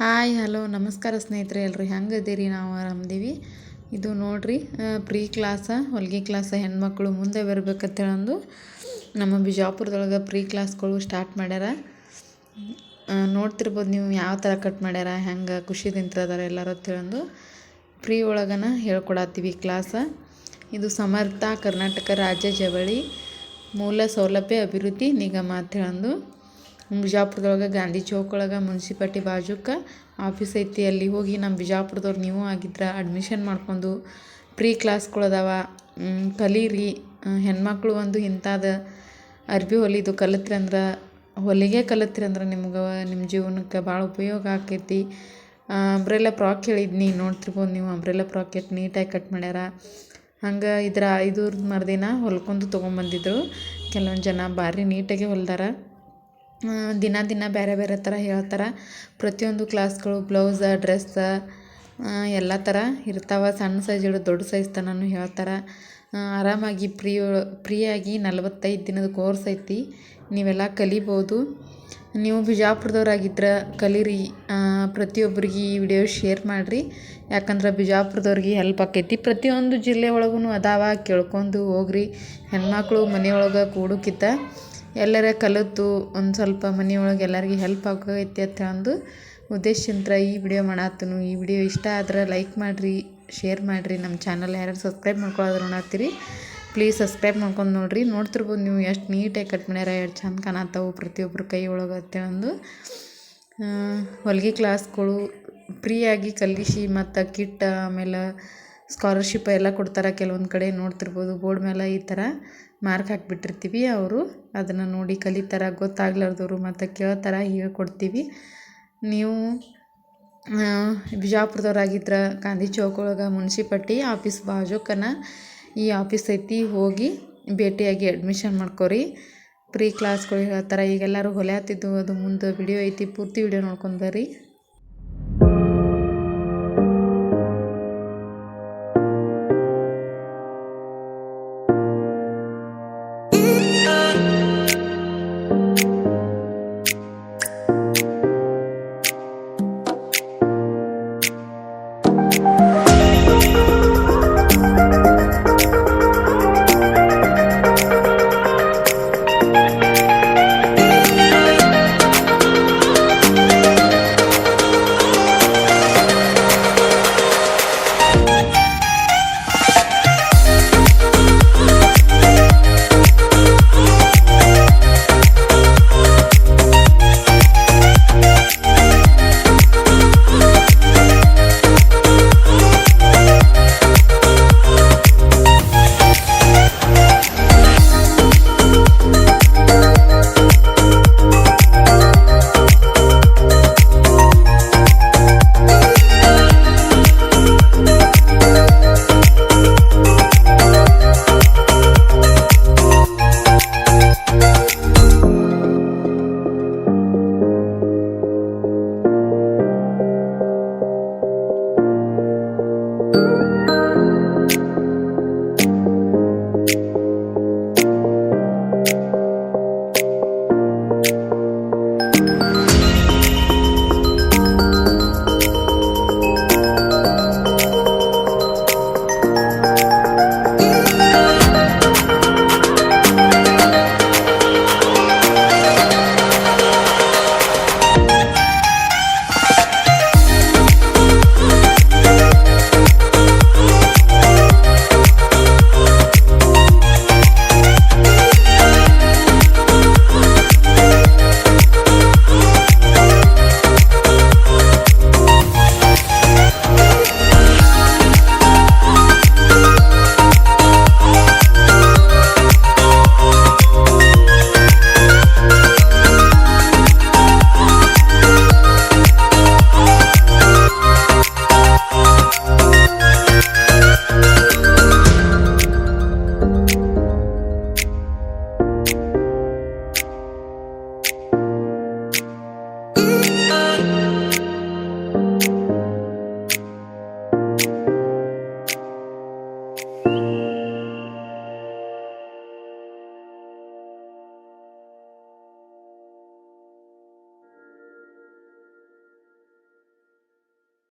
Hi hello ನಮಸ್ಕಾರ ಸ್ನೇಹಿತರೆ, ಎಲ್ರಿ ಹೆಂಗದೀರಿ? ನಾವು ಆರಾಮದೀವಿ. ಇದು ನೋಡ್ರಿ ಪ್ರೀ ಕ್ಲಾಸ ಹೊಲಿಗೆ ಕ್ಲಾಸ ಹೆಣ್ಮಕ್ಳು ಮುಂದೆ ಬರ್ಬೇಕಂತೇಳಂದು ನಮ್ಮ ಬಿಜಾಪುರದೊಳಗೆ ಪ್ರೀ ಕ್ಲಾಸ್ಗಳು ಸ್ಟಾರ್ಟ್ ಮಾಡ್ಯಾರ. ನೋಡ್ತಿರ್ಬೋದು ನೀವು ಯಾವ ಥರ ಕಟ್ ಮಾಡ್ಯಾರ, ಹೆಂಗೆ ಖುಷಿದಿಂತ ಅದಾರ ಎಲ್ಲರೂ ಅಂತೇಳಂದು ಪ್ರೀ ಒಳಗನ ಹೇಳ್ಕೊಡತ್ತೀವಿ ಕ್ಲಾಸ. ಇದು ಸಮರ್ಥ ಕರ್ನಾಟಕ ರಾಜ್ಯ ಜವಳಿ ಮೂಲ ಸೌಲಭ್ಯ ಅಭಿವೃದ್ಧಿ ನಿಗಮ ಅಂತೇಳಂದು ಬಿಜಾಪುರದೊಳಗೆ ಗಾಂಧಿ ಚೌಕ್ ಒಳಗೆ ಮುನ್ಸಿಪಾಲ್ಟಿ ಬಾಜುಕ ಆಫೀಸ್ ಐತಿ. ಅಲ್ಲಿ ಹೋಗಿ ನಮ್ಮ ಬಿಜಾಪುರದವ್ರು ನೀವು ಆಗಿದ್ರೆ ಅಡ್ಮಿಷನ್ ಮಾಡ್ಕೊಂಡು ಪ್ರೀ ಕ್ಲಾಸ್ಗಳು ಅದಾವ, ಕಲೀರಿ. ಹೆಣ್ಮಕ್ಳು ಒಂದು ಇಂಥದ್ದು ಅರ್ಬಿ ಹೊಲಿದು ಕಲಿತ್ರಿ ಅಂದ್ರೆ, ಹೊಲಿಗೆ ಕಲಿತ್ರಿ ಅಂದ್ರೆ ನಿಮ್ಗೆ ನಿಮ್ಮ ಜೀವನಕ್ಕೆ ಭಾಳ ಉಪಯೋಗ ಆಕೈತಿ. ಅಂಬ್ರೆಲ್ಲ ಫ್ರಾಕ್ ಹೇಳಿದ್ನಿ, ನೋಡ್ತಿರ್ಬೋದು ನೀವು. ಅಂಬ್ರೆಲ್ಲ ಫ್ರಾಕ್ ಎಷ್ಟು ನೀಟಾಗಿ ಕಟ್ ಮಾಡ್ಯಾರ. ಹಂಗೆ ಇದು ಮರುದಿನ ಹೊಲ್ಕೊಂಡು ತೊಗೊಂಬಂದಿದ್ರು. ಕೆಲವೊಂದು ಜನ ಭಾರಿ ನೀಟಾಗಿ ಹೊಲ್ದಾರ. ದಿನ ಬೇರೆ ಬೇರೆ ಥರ ಹೇಳ್ತಾರೆ. ಪ್ರತಿಯೊಂದು ಕ್ಲಾಸ್ಗಳು ಬ್ಲೌಸ, ಡ್ರೆಸ್ಸ ಎಲ್ಲ ಥರ ಇರ್ತಾವೆ. ಸಣ್ಣ ಸೈಜ್ ಹಿಡಿದು ದೊಡ್ಡ ಸೈಜ್ ತನೂ ಹೇಳ್ತಾರೆ. ಆರಾಮಾಗಿ ಫ್ರೀಯಾಗಿ 45 ದಿನದ ಕೋರ್ಸ್ ಐತಿ. ನೀವೆಲ್ಲ ಕಲಿಬೋದು. ನೀವು ಬಿಜಾಪುರದವ್ರಾಗಿದ್ರೆ ಕಲೀರಿ. ಪ್ರತಿಯೊಬ್ಬರಿಗೆ ಈ ವಿಡಿಯೋ ಶೇರ್ ಮಾಡಿರಿ, ಯಾಕಂದ್ರೆ ಬಿಜಾಪುರದವ್ರಿಗೆ ಹೆಲ್ಪ್ ಆಕೈತಿ. ಪ್ರತಿಯೊಂದು ಜಿಲ್ಲೆ ಒಳಗೂ ಅದಾವ, ಕೇಳ್ಕೊಂಡು ಹೋಗ್ರಿ. ಹೆಣ್ಮಕ್ಳು ಮನೆಯೊಳಗೆ ಕೂಡೋಕ್ಕಿಂತ ಎಲ್ಲರ ಕಲಿತು ಒಂದು ಸ್ವಲ್ಪ ಮನೆಯೊಳಗೆ ಎಲ್ಲರಿಗೆ ಹೆಲ್ಪ್ ಆಗೈತಿ ಅಂತ ಒಂದು ಉದ್ದೇಶದಿಂದ ಈ ವಿಡಿಯೋ ಮಾಡತ್ತನು. ಈ ವಿಡಿಯೋ ಇಷ್ಟ ಆದ್ರೆ ಲೈಕ್ ಮಾಡಿರಿ, ಶೇರ್ ಮಾಡಿರಿ. ನಮ್ಮ ಚಾನಲ್ ಯಾರು ಸಬ್ಸ್ಕ್ರೈಬ್ ಮಾಡ್ಕೊಳ್ಳೋದು ನೋಡತ್ತೀರಿ, ಪ್ಲೀಸ್ ಸಬ್ಸ್ಕ್ರೈಬ್ ಮಾಡ್ಕೊಂಡು ನೋಡಿರಿ. ನೋಡ್ತಿರ್ಬೋದು ನೀವು ಎಷ್ಟು ನೀಟಾಗಿ ಕಟ್ ಮಾಡ್ಯಾರ, ಎಷ್ಟು ಚಂದ ಕಾಣತ್ತವು ಪ್ರತಿಯೊಬ್ಬರು ಕೈ ಒಳಗೆ ಅಂತೇಳಂದು. ಹೊಲಿಗೆ ಕ್ಲಾಸ್ಗಳು ಫ್ರೀಯಾಗಿ ಕಲಿಸಿ ಮತ್ತು ಕಿಟ್ ಆಮೇಲೆ ಸ್ಕಾಲರ್ಶಿಪ್ ಎಲ್ಲ ಕೊಡ್ತಾರೆ. ಕೆಲವೊಂದು ಕಡೆ ನೋಡ್ತಿರ್ಬೋದು ಬೋರ್ಡ್ ಮೇಲೆ ಈ ಥರ ಮಾರ್ಕ್ ಹಾಕಿಬಿಟ್ಟಿರ್ತೀವಿ. ಅವರು ಅದನ್ನು ನೋಡಿ ಕಲಿತಾರೆ. ಗೊತ್ತಾಗ್ಲಾರ್ದವರು ಮತ್ತು ಕೇಳ್ತಾರೆ, ಹೇಳ್ಕೊಡ್ತೀವಿ. ನೀವು ಬಿಜಾಪುರದವ್ರಾಗಿದ್ರೆ ಗಾಂಧಿ ಚೌಕ್ ಒಳಗೆ ಮುನ್ಸಿಪಾಲ್ಟಿ ಆಫೀಸ್ ಬಾಜುಕನ ಈ ಆಫೀಸ್ ಐತಿ. ಹೋಗಿ ಭೇಟಿಯಾಗಿ ಅಡ್ಮಿಷನ್ ಮಾಡ್ಕೊರಿ. ಪ್ರೀ ಕ್ಲಾಸ್ಗಳು ಹೇಳ್ತಾರೆ. ಈಗೆಲ್ಲರೂ ಹೊಲೆ ಹತ್ತಿದ್ದು ಅದು ಮುಂದೆ ವಿಡಿಯೋ ಐತಿ, ಪೂರ್ತಿ ವಿಡಿಯೋ ನೋಡ್ಕೊಂಡು ಬರ್ರಿ.